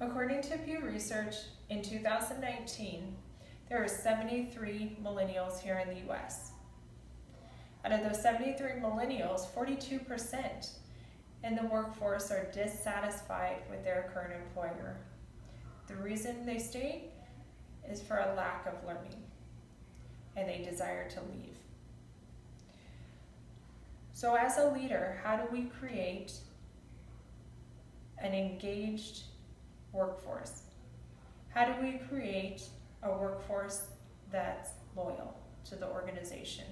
According to Pew Research, in 2019, there were 73 millennials here in the US. Out of those 73 millennials, 42% in the workforce are dissatisfied with their current employer. The reason they state is for a lack of learning, and they desire to leave. So as a leader, how do we create an engaged workforce? How do we create a workforce that's loyal to the organization?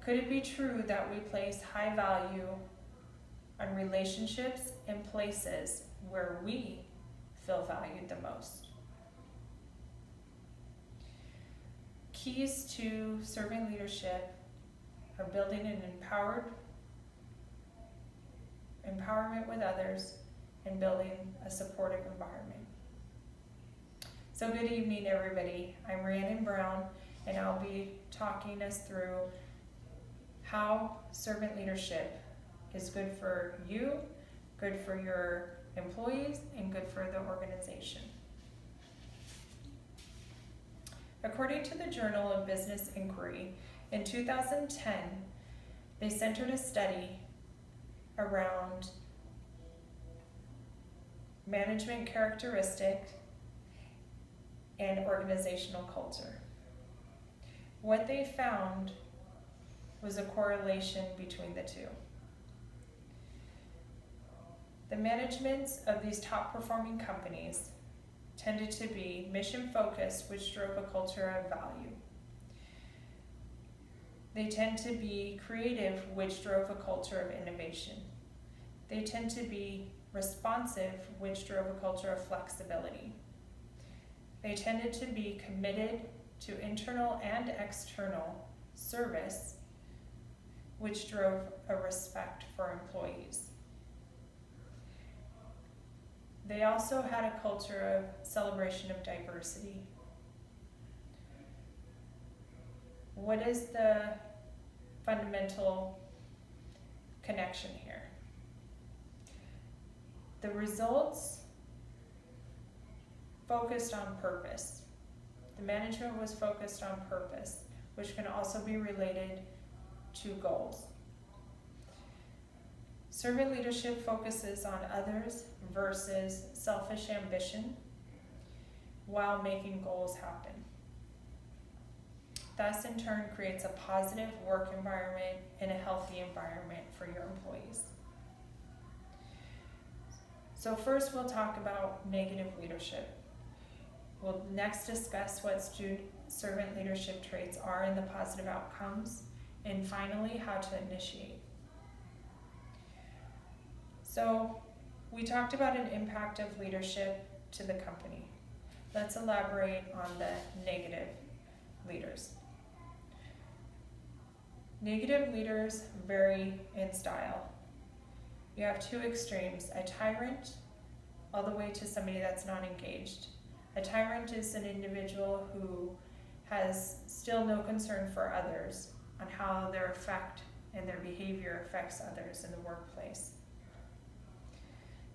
Could it be true that we place high value on relationships in places where we feel valued the most? Keys to serving leadership are building an empowerment with others and building a supportive environment. So good evening, everybody. I'm Rhiannon Brown, and I'll be talking us through how servant leadership is good for you, good for your employees, and good for the organization. According to the Journal of Business Inquiry, in 2010, they centered a study around management characteristics and organizational culture. What they found was a correlation between the two. The managements of these top performing companies tended to be mission focused, which drove a culture of value. They tend to be creative, which drove a culture of innovation. They tend to be responsive, which drove a culture of flexibility. They tended to be committed to internal and external service, which drove a respect for employees. They also had a culture of celebration of diversity. What is the fundamental connection here? The results focused on purpose. The management was focused on purpose, which can also be related to goals. Servant leadership focuses on others versus selfish ambition while making goals happen. Thus, in turn, creates a positive work environment and a healthy environment for your employees. So first, we'll talk about negative leadership. We'll next discuss what servant leadership traits are and the positive outcomes, and finally, how to initiate. So we talked about an impact of leadership to the company. Let's elaborate on the negative leaders. Negative leaders vary in style. You have two extremes, a tyrant all the way to somebody that's not engaged. A tyrant is an individual who has still no concern for others on how their effect and their behavior affects others in the workplace.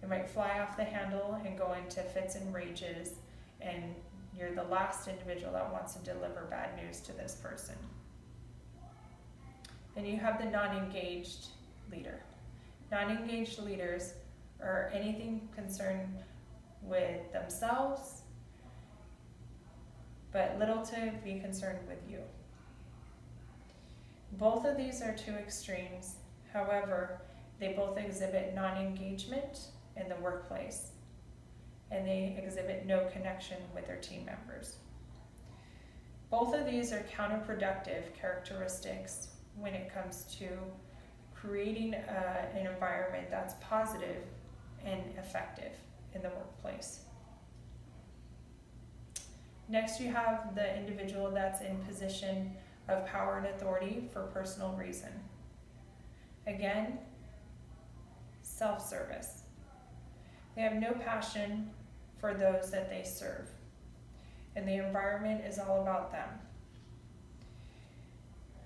They might fly off the handle and go into fits and rages, and you're the last individual that wants to deliver bad news to this person. Then you have the non-engaged leader. Non-engaged leaders are anything concerned with themselves, but little to be concerned with you. Both of these are two extremes. However, they both exhibit non-engagement in the workplace, and they exhibit no connection with their team members. Both of these are counterproductive characteristics when it comes to creating an environment that's positive and effective in the workplace. Next, you have the individual that's in position of power and authority for personal reason. Again, self-service. They have no passion for those that they serve, and the environment is all about them.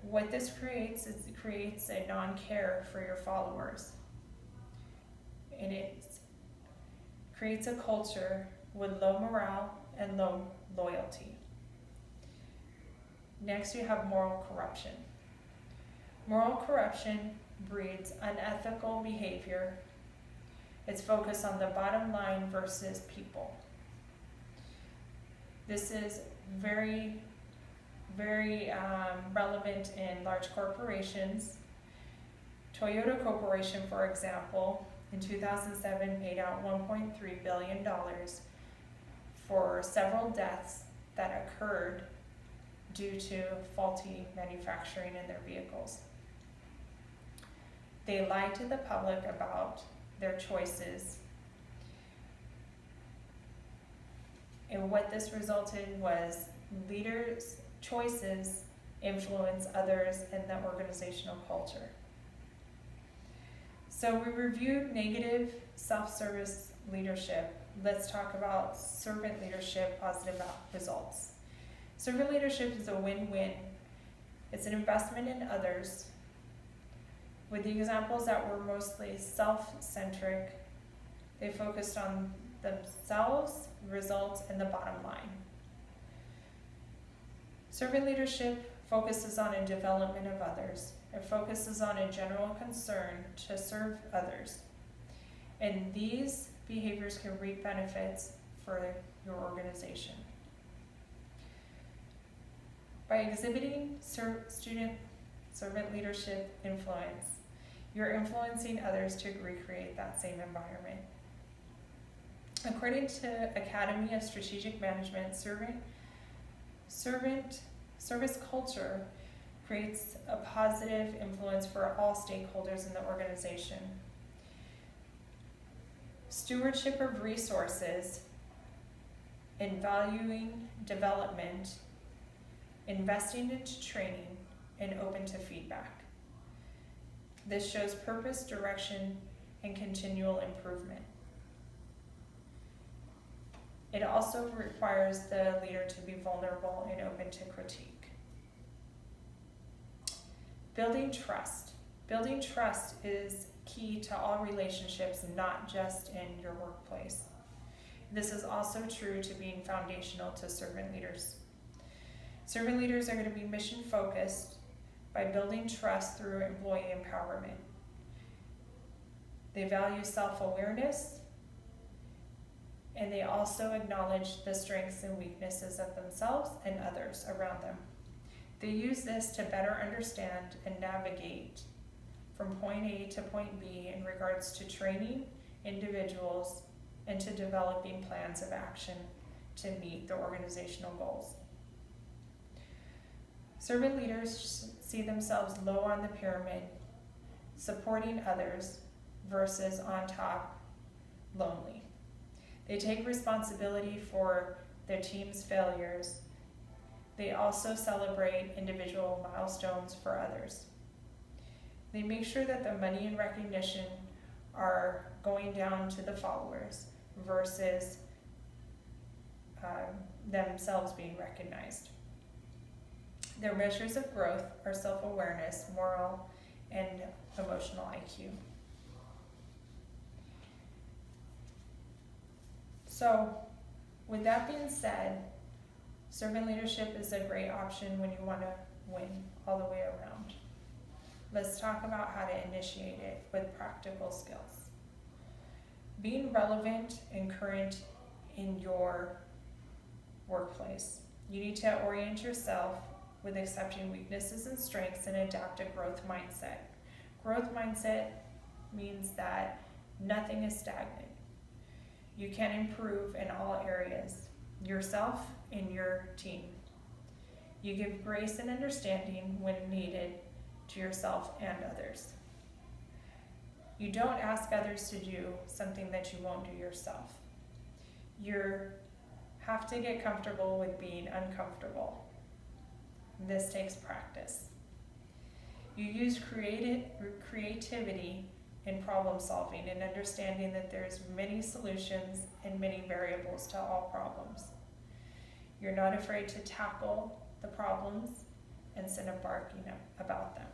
What this creates is it creates a non-care for your followers, and it's creates a culture with low morale and low loyalty. Next, you have moral corruption. Moral corruption breeds unethical behavior. It's focused on the bottom line versus people. This is very relevant in large corporations. Toyota Corporation, for example, in 2007 paid out $1.3 billion for several deaths that occurred due to faulty manufacturing in their vehicles. They lied to the public about their choices. And what this resulted was leaders' choices influence others in the organizational culture. So we reviewed negative self-service leadership. Let's talk about servant leadership, positive results. Servant leadership is a win-win. It's an investment in others. With the examples that were mostly self-centric, they focused on themselves, results, and the bottom line. Servant leadership focuses on a development of others. It focuses on a general concern to serve others. And these behaviors can reap benefits for your organization. By exhibiting servant leadership influence, you're influencing others to recreate that same environment. According to Academy of Strategic Management, service culture creates a positive influence for all stakeholders in the organization. Stewardship of resources and valuing development, investing into training, and open to feedback. This shows purpose, direction, and continual improvement. It also requires the leader to be vulnerable and open to critique. Building trust. Building trust is key to all relationships, not just in your workplace. This is also true to being foundational to servant leaders. Servant leaders are going to be mission focused by building trust through employee empowerment. They value self-awareness, and they also acknowledge the strengths and weaknesses of themselves and others around them. They use this to better understand and navigate from point A to point B in regards to training individuals and to developing plans of action to meet the organizational goals. Servant leaders see themselves low on the pyramid, supporting others, versus on top, lonely. They take responsibility for their team's failures. They also celebrate individual milestones for others. They make sure that the money and recognition are going down to the followers versus themselves being recognized. Their measures of growth are self-awareness, moral, and emotional IQ. So, with that being said, servant leadership is a great option when you want to win all the way around. Let's talk about how to initiate it with practical skills. Being relevant and current in your workplace. You need to orient yourself with accepting weaknesses and strengths and adopt a growth mindset. Growth mindset means that nothing is stagnant. You can improve in all areas, yourself and your team. You give grace and understanding when needed to yourself and others. You don't ask others to do something that you won't do yourself. You have to get comfortable with being uncomfortable. This takes practice. You use creativity in problem solving and understanding that there's many solutions and many variables to all problems. You're not afraid to tackle the problems instead of barking about them.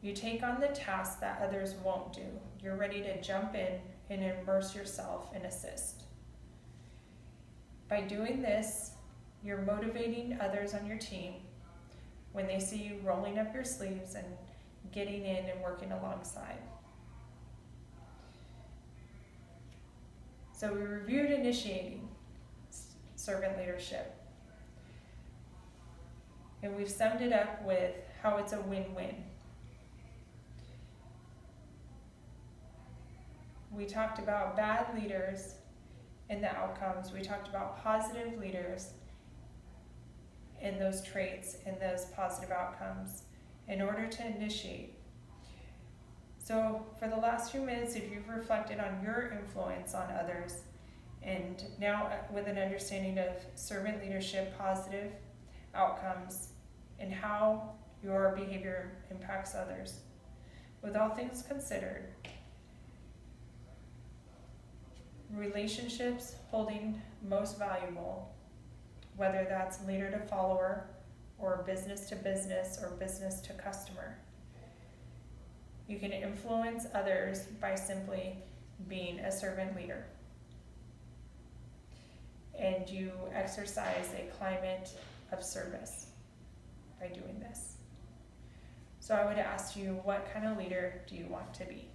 You take on the tasks that others won't do. You're ready to jump in and immerse yourself and assist. By doing this, you're motivating others on your team when they see you rolling up your sleeves and getting in and working alongside. So we reviewed initiating servant leadership. And we've summed it up with how it's a win-win. We talked about bad leaders and the outcomes. We talked about positive leaders and those traits and those positive outcomes in order to initiate. So for the last few minutes, if you've reflected on your influence on others, and now with an understanding of servant leadership, positive outcomes, and how your behavior impacts others. With all things considered, relationships holding most valuable, whether that's leader to follower, or business to business, or business to customer. You can influence others by simply being a servant leader. And you exercise a climate of service by doing this. So I would ask you, what kind of leader do you want to be?